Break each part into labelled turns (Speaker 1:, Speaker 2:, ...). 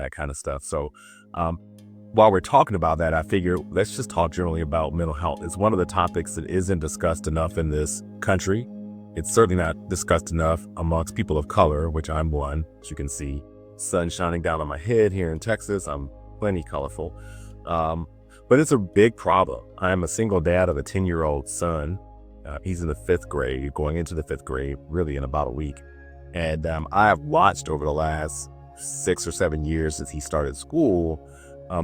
Speaker 1: that kind of stuff. So while we're talking about that, I figure let's just talk generally about mental health. It's one of the topics that isn't discussed enough in this country. It's certainly not discussed enough amongst people of color, which I'm one, as you can see. Sun shining down on my head here in Texas. I'm plenty colorful. But it's a big problem. I'm a single dad of a 10-year-old son. He's in the 5th grade, going into the 5th grade, really in about a week. And I have watched over the last 6 or 7 years since he started school,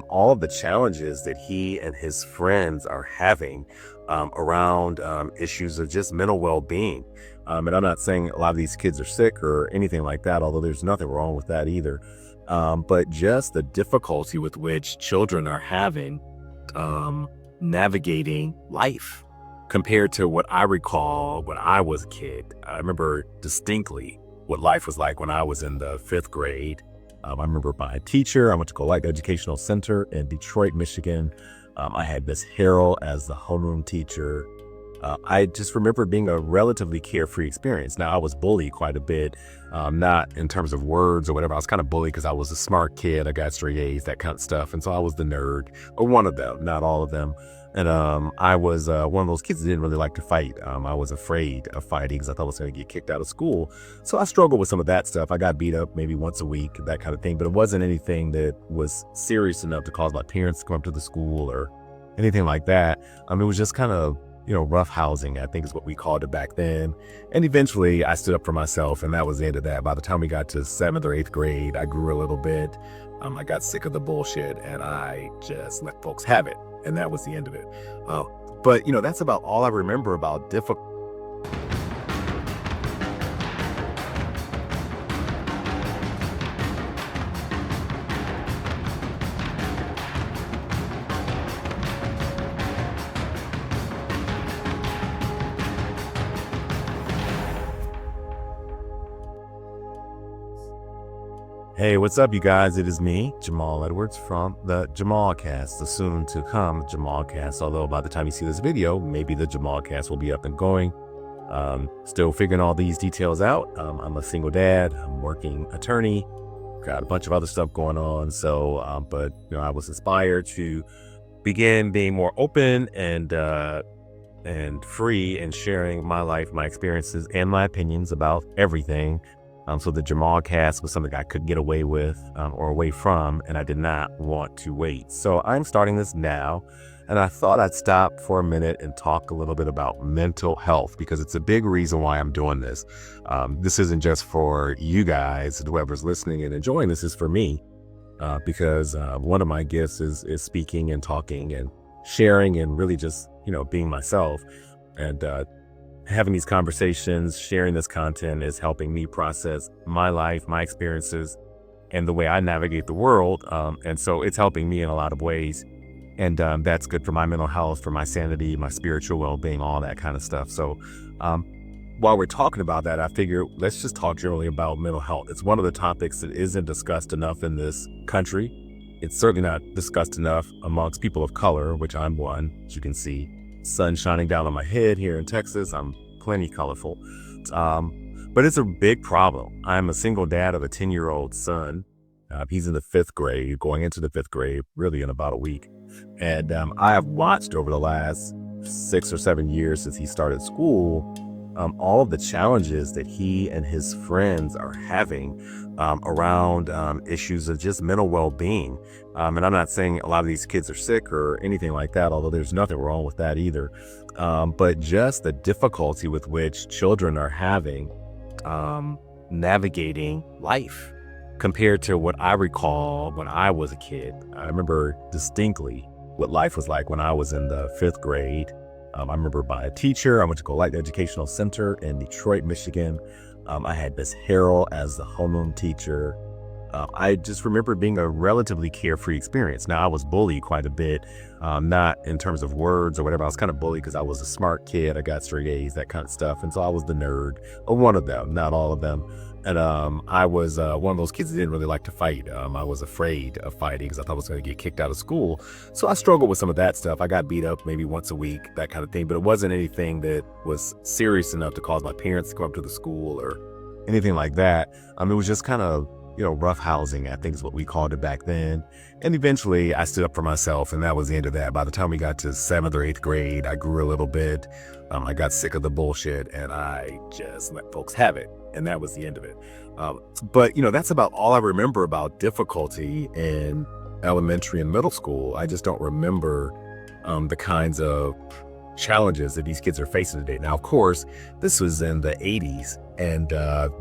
Speaker 1: all of the challenges that he and his friends are having around issues of just mental well-being. And I'm not saying a lot of these kids are sick or anything like that, although there's nothing wrong with that either. But just the difficulty with which children are having navigating life compared to what I recall when I was a kid. I remember distinctly what life was like when I was in the 5th grade. I remember my teacher. I went to Collect Educational Center in Detroit, Michigan. I had Miss Harrell as the homeroom teacher. I just remember being a relatively carefree experience. Now, I was bullied quite a bit, not in terms of words or whatever. I was kind of bullied because I was a smart kid. I got straight A's, that kind of stuff. And so I was the nerd, or one of them, not all of them. And I was one of those kids that didn't really like to fight. I was afraid of fighting because I thought I was going to get kicked out of school. So I struggled with some of that stuff. I got beat up maybe once a week, that kind of thing. But it wasn't anything that was serious enough to cause my parents to come up to the school or anything like that. It was just kind of, rough housing, I think is what we called it back then. And eventually I stood up for myself, and that was the end of that. By the time we got to 7th or 8th grade, I grew a little bit. I got sick of the bullshit, and I just let folks have it. And that was the end of it. But, that's about all I remember about difficult. Hey, what's up, you guys? It is me, Jamal Edwards, from the JamalCast, the soon-to-come JamalCast. Although by the time you see this video, maybe the JamalCast will be up and going. Still figuring all these details out. I'm a single dad. I'm working attorney. Got a bunch of other stuff going on. So, but I was inspired to begin being more open and free and sharing my life, my experiences, and my opinions about everything. So the JamalCast was something I could get away with or away from, and I did not want to wait. So I'm starting this now, and I thought I'd stop for a minute and talk a little bit about mental health, because it's a big reason why I'm doing this. This isn't just for you guys, whoever's listening and enjoying this, is for me, because one of my gifts is speaking and talking and sharing and really just, being myself. And having these conversations, sharing this content is helping me process my life, my experiences, and the way I navigate the world. And so it's helping me in a lot of ways. And that's good for my mental health, for my sanity, my spiritual well-being, all that kind of stuff. So while we're talking about that, I figure let's just talk generally about mental health. It's one of the topics that isn't discussed enough in this country. It's certainly not discussed enough amongst people of color, which I'm one, as you can see. Sun shining down on my head here in Texas. I'm plenty colorful. But it's a big problem. I'm a single dad of a 10-year-old son. He's in the 5th grade, going into the 5th grade, really in about a week. And I have watched over the last 6 or 7 years since he started school, all of the challenges that he and his friends are having around issues of just mental well-being. And I'm not saying a lot of these kids are sick or anything like that, although there's nothing wrong with that either. But just the difficulty with which children are having navigating life compared to what I recall when I was a kid. I remember distinctly what life was like when I was in the 5th grade. I remember my teacher. I went to Collect Educational Center in Detroit, Michigan. I had Miss Harrell as the homeroom teacher. I just remember being a relatively carefree experience. Now, I was bullied quite a bit, not in terms of words or whatever. I was kind of bullied because I was a smart kid. I got straight A's, that kind of stuff. And so I was the nerd, or one of them, not all of them. And I was one of those kids that didn't really like to fight. I was afraid of fighting because I thought I was going to get kicked out of school. So I struggled with some of that stuff. I got beat up maybe once a week, that kind of thing. But it wasn't anything that was serious enough to cause my parents to come up to the school or anything like that. It was just kind of, roughhousing, I think is what we called it back then. And eventually I stood up for myself, and that was the end of that. By the time we got to 7th or 8th grade, I grew a little bit. I got sick of the bullshit, and I just let folks have it. And that was the end of it. But that's about all I remember about difficulty in elementary and middle school. I just don't remember the kinds of challenges that these kids are facing today. Now, of course, this was in the 80s, and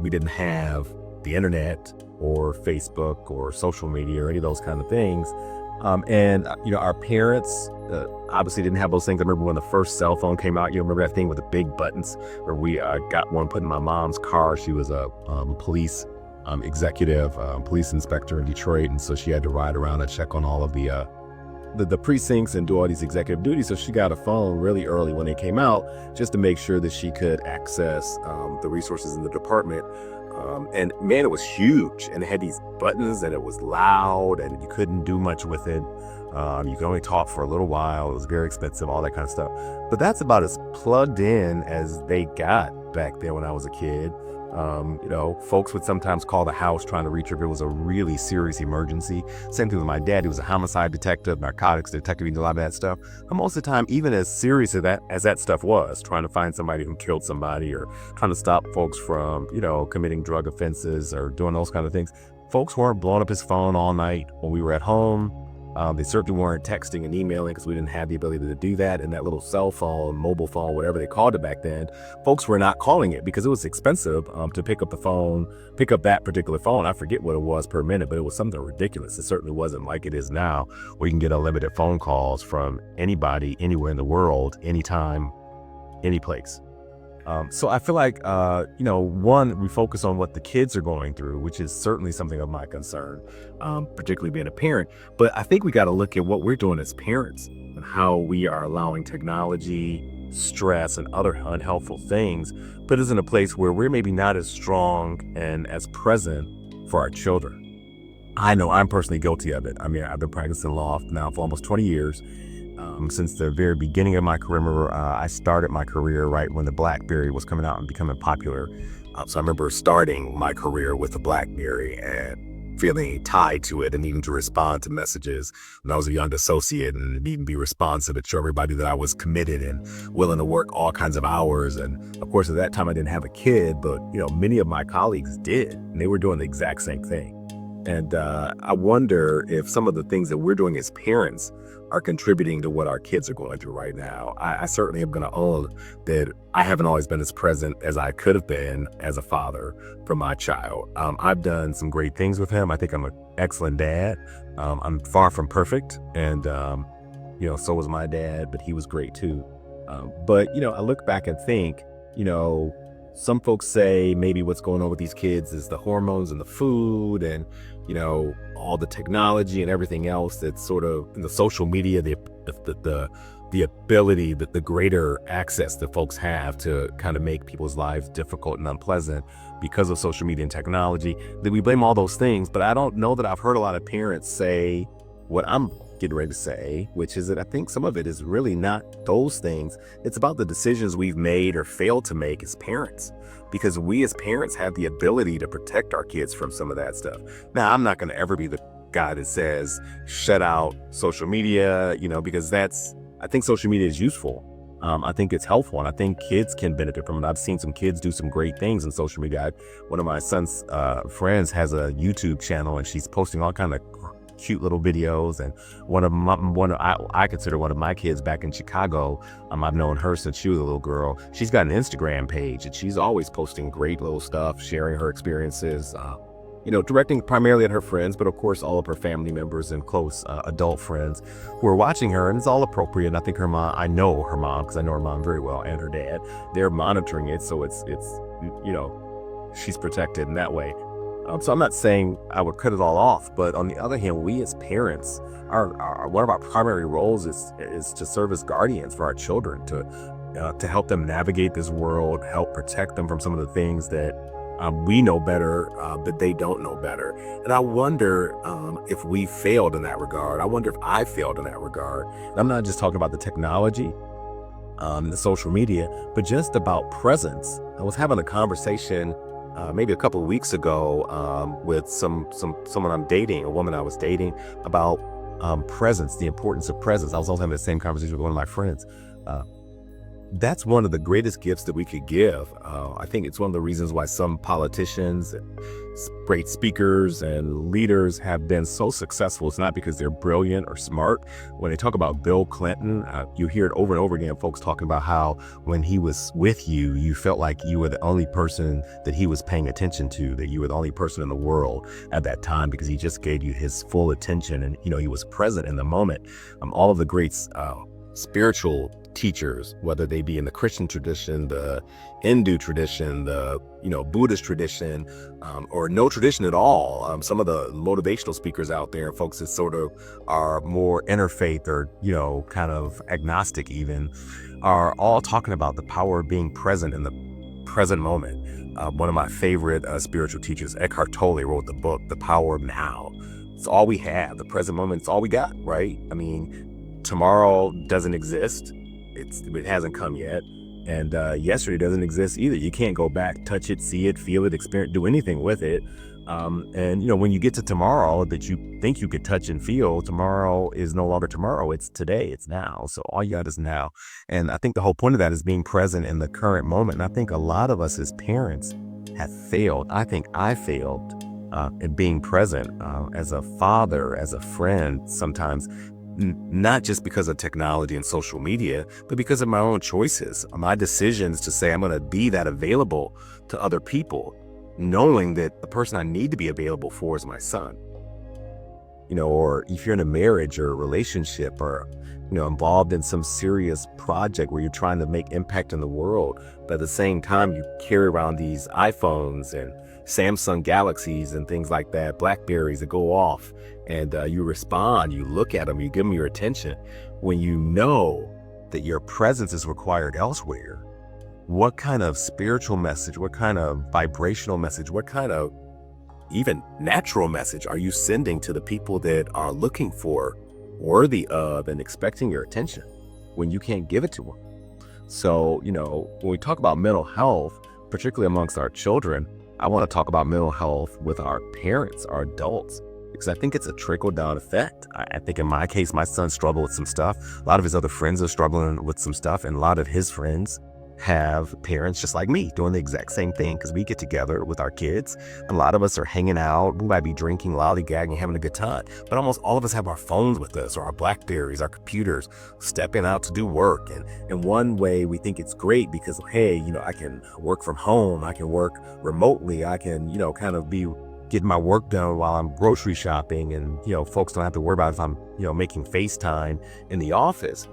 Speaker 1: we didn't have the internet or Facebook or social media or any of those kind of things. Our parents obviously didn't have those things. I remember when the first cell phone came out. You remember that thing with the big buttons? Where we got one put in my mom's car. She was a police executive, police inspector in Detroit, and so she had to ride around and check on all of the precincts and do all these executive duties. So she got a phone really early when it came out, just to make sure that she could access the resources in the department. And man, it was huge, and it had these buttons, and it was loud, and you couldn't do much with it. You could only talk for a little while. It was very expensive, all that kind of stuff. But that's about as plugged in as they got back there when I was a kid. Folks would sometimes call the house trying to reach her if it was a really serious emergency. Same thing with my dad. He was a homicide detective, narcotics detective, he did a lot of that stuff. But most of the time, even as serious as that stuff was, trying to find somebody who killed somebody or trying to stop folks from, committing drug offenses or doing those kind of things, folks weren't blowing up his phone all night when we were at home. They certainly weren't texting and emailing, because we didn't have the ability to do that. And that little cell phone, mobile phone, whatever they called it back then, folks were not calling it because it was expensive to pick up that particular phone. I forget what it was per minute, but it was something ridiculous. It certainly wasn't like it is now, where you can get unlimited phone calls from anybody, anywhere in the world, anytime, any place. So I feel like, one, we focus on what the kids are going through, which is certainly something of my concern, particularly being a parent. But I think we got to look at what we're doing as parents and how we are allowing technology, stress, and other unhelpful things put us in a place where we're maybe not as strong and as present for our children. I know I'm personally guilty of it. I mean, I've been practicing law now for almost 20 years. Since the very beginning of my career. Remember, I started my career right when the BlackBerry was coming out and becoming popular. So I remember starting my career with the BlackBerry and feeling tied to it, and needing to respond to messages when I was a young associate, and needing to be responsive to show everybody that I was committed and willing to work all kinds of hours. And of course, at that time I didn't have a kid, but many of my colleagues did, and they were doing the exact same thing. And I wonder if some of the things that we're doing as parents are contributing to what our kids are going through right now. I certainly am going to own that I haven't always been as present as I could have been as a father for my child. I've done some great things with him. I think I'm an excellent dad. I'm far from perfect. And, so was my dad, but he was great too. But I look back and think, some folks say maybe what's going on with these kids is the hormones and the food and, all the technology and everything else that's sort of in the social media, the ability, the greater access that folks have to kind of make people's lives difficult and unpleasant because of social media and technology, that we blame all those things. But I don't know that I've heard a lot of parents say what I'm getting ready to say, which is that I think some of it is really not those things. It's about the decisions we've made or failed to make as parents, because we as parents have the ability to protect our kids from some of that stuff. Now, I'm not going to ever be the guy that says shut out social media, because I think social media is useful. I think it's helpful, and I think kids can benefit from it. I've seen some kids do some great things in social media. One of my son's friends has a YouTube channel, and she's posting all kind of cute little videos. And I consider one of my kids back in Chicago. I've known her since she was a little girl. She's got an Instagram page, and she's always posting great little stuff, sharing her experiences, directing primarily at her friends, but of course all of her family members and close adult friends who are watching her. And it's all appropriate. And I think I know her mom, because I know her mom very well, and her dad. They're monitoring it, so it's she's protected in that way. So I'm not saying I would cut it all off, but on the other hand, we as parents, one of our primary roles is to serve as guardians for our children, to help them navigate this world, help protect them from some of the things that we know better, but they don't know better. And I wonder if we failed in that regard. I wonder if I failed in that regard. And I'm not just talking about the technology, the social media, but just about presence. I was having a conversation maybe a couple of weeks ago with someone I'm dating, a woman I was dating, about presence, the importance of presence. I was also having the same conversation with one of my friends. That's one of the greatest gifts that we could give. I think it's one of the reasons why some politicians, great speakers and leaders have been so successful. It's not because they're brilliant or smart. When they talk about Bill Clinton, you hear it over and over again, folks talking about how when he was with you, you felt like you were the only person that he was paying attention to, that you were the only person in the world at that time because he just gave you his full attention and, he was present in the moment. All of the greats, spiritual teachers, whether they be in the Christian tradition, the Hindu tradition, the Buddhist tradition, or no tradition at all. Some of the motivational speakers out there, folks that sort of are more interfaith or kind of agnostic even, are all talking about the power of being present in the present moment. One of my favorite spiritual teachers, Eckhart Tolle, wrote the book The Power of Now. It's all we have. The present moment, it's all we got, right? I mean, tomorrow doesn't exist. It hasn't come yet. And yesterday doesn't exist either. You can't go back, touch it, see it, feel it, experience, do anything with it. And when you get to tomorrow that you think you could touch and feel, tomorrow is no longer tomorrow. It's today. It's now. So all you got is now. And I think the whole point of that is being present in the current moment. And I think a lot of us as parents have failed. I think I failed in being present as a father, as a friend, sometimes. Not just because of technology and social media, but because of my own choices, my decisions to say I'm going to be that available to other people, knowing that the person I need to be available for is my son. Or if you're in a marriage or a relationship or, involved in some serious project where you're trying to make impact in the world, but at the same time, you carry around these iPhones and Samsung Galaxies and things like that, Blackberries that go off, and you respond, you look at them, you give them your attention. When you know that your presence is required elsewhere, what kind of spiritual message, what kind of vibrational message, what kind of even natural message are you sending to the people that are looking for, worthy of, and expecting your attention when you can't give it to them? So, when we talk about mental health, particularly amongst our children, I want to talk about mental health with our parents, our adults, because I think it's a trickle-down effect. I think in my case, my son struggled with some stuff. A lot of his other friends are struggling with some stuff, and a lot of his friends have parents just like me doing the exact same thing, because we get together with our kids. A lot of us are hanging out. We might be drinking, lollygagging, having a good time, but almost all of us have our phones with us or our Blackberries, our computers, stepping out to do work. And in one way, we think it's great because, hey, I can work from home. I can work remotely. I can, kind of be getting my work done while I'm grocery shopping, and, folks don't have to worry about if I'm, making FaceTime in the office.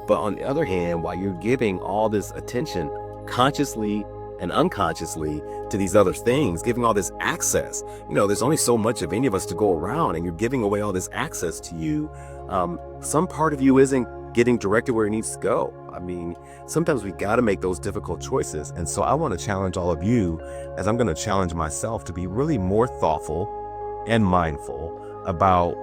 Speaker 1: But on the other hand, while you're giving all this attention consciously and unconsciously to these other things, giving all this access, there's only so much of any of us to go around, and you're giving away all this access to you. Some part of you isn't getting directed where it needs to go. I mean, sometimes we got to make those difficult choices. And so I want to challenge all of you, as I'm going to challenge myself, to be really more thoughtful and mindful about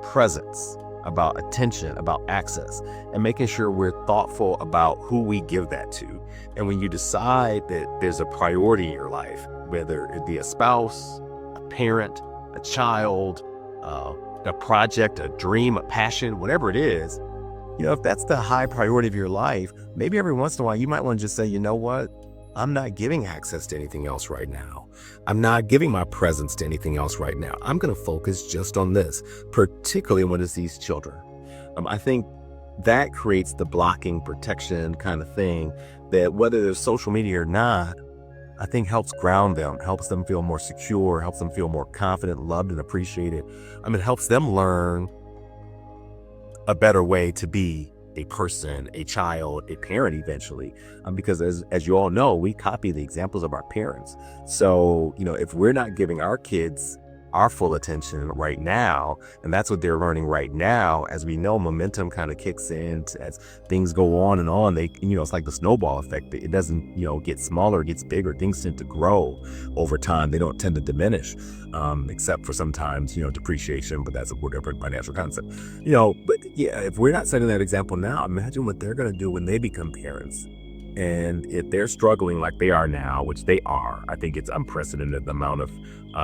Speaker 1: presence, about attention, about access, and making sure we're thoughtful about who we give that to. And when you decide that there's a priority in your life, whether it be a spouse, a parent, a child, a project, a dream, a passion, whatever it is, if that's the high priority of your life, maybe every once in a while you might want to just say, you know what? I'm not giving access to anything else right now. I'm not giving my presence to anything else right now. I'm going to focus just on this, particularly when it's these children. I think that creates the blocking protection kind of thing that, whether there's social media or not, I think helps ground them, helps them feel more secure, helps them feel more confident, loved, and appreciated. It helps them learn a better way to be a person, a child, a parent eventually. Because as you all know, we copy the examples of our parents. So, if we're not giving our kids our full attention right now, and that's what they're learning right now, as we know, momentum kind of kicks in as things go on and on. They, it's like the snowball effect. It doesn't, get smaller, it gets bigger. Things tend to grow over time. They don't tend to diminish, except for sometimes, depreciation, but that's a different financial concept, but yeah, if we're not setting that example now, imagine what they're going to do when they become parents. And if they're struggling like they are now, which they are, I think it's unprecedented the amount of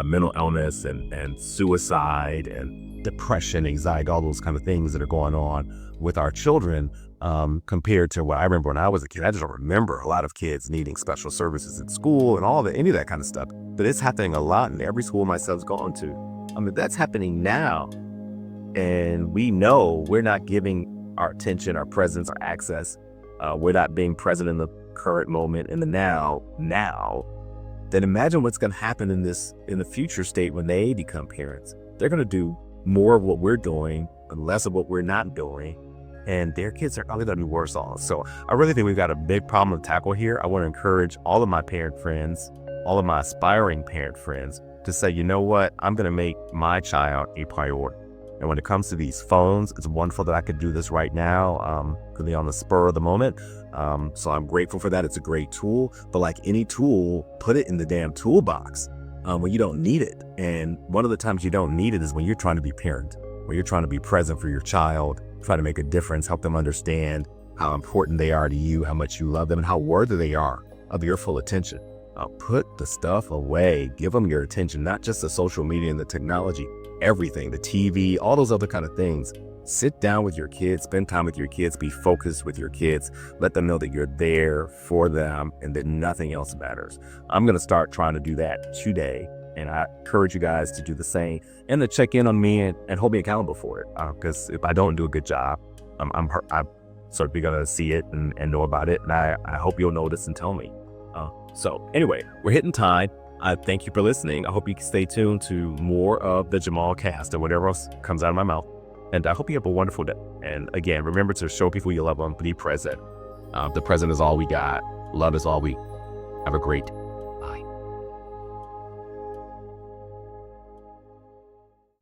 Speaker 1: mental illness and suicide and depression, anxiety, all those kind of things that are going on with our children compared to what I remember when I was a kid. I just don't remember a lot of kids needing special services in school and any of that kind of stuff. But it's happening a lot in every school my son's gone to. I mean, that's happening now. And we know we're not giving our attention, our presence, our access. We're not being present in the current moment, in the now, then imagine what's going to happen in the future state when they become parents. They're going to do more of what we're doing and less of what we're not doing. And their kids are probably going to be worse off. So I really think we've got a big problem to tackle here. I want to encourage all of my parent friends, all of my aspiring parent friends to say, you know what, I'm going to make my child a priority. And when it comes to these phones, it's wonderful that I could do this right now, could be on the spur of the moment. So I'm grateful for that. It's a great tool, but like any tool, put it in the damn toolbox when you don't need it. And one of the times you don't need it is when you're trying to be parent, when you're trying to be present for your child, try to make a difference, help them understand how important they are to you, how much you love them, and how worthy they are of your full attention. Put the stuff away, give them your attention, not just the social media and the technology, everything, the TV, all those other kind of things. Sit down with your kids, spend time with your kids, be focused with your kids, let them know that you're there for them and that nothing else matters. I'm going to start trying to do that today. And I encourage you guys to do the same and to check in on me and hold me accountable for it. Because if I don't do a good job, I'm certainly going to see it and know about it. And I hope you'll notice and tell me. So anyway, we're hitting time. I thank you for listening. I hope you can stay tuned to more of the JamalCast and whatever else comes out of my mouth. And I hope you have a wonderful day. And again, remember to show people you love them, be present. The present is all we got. Love is all we have. A great day.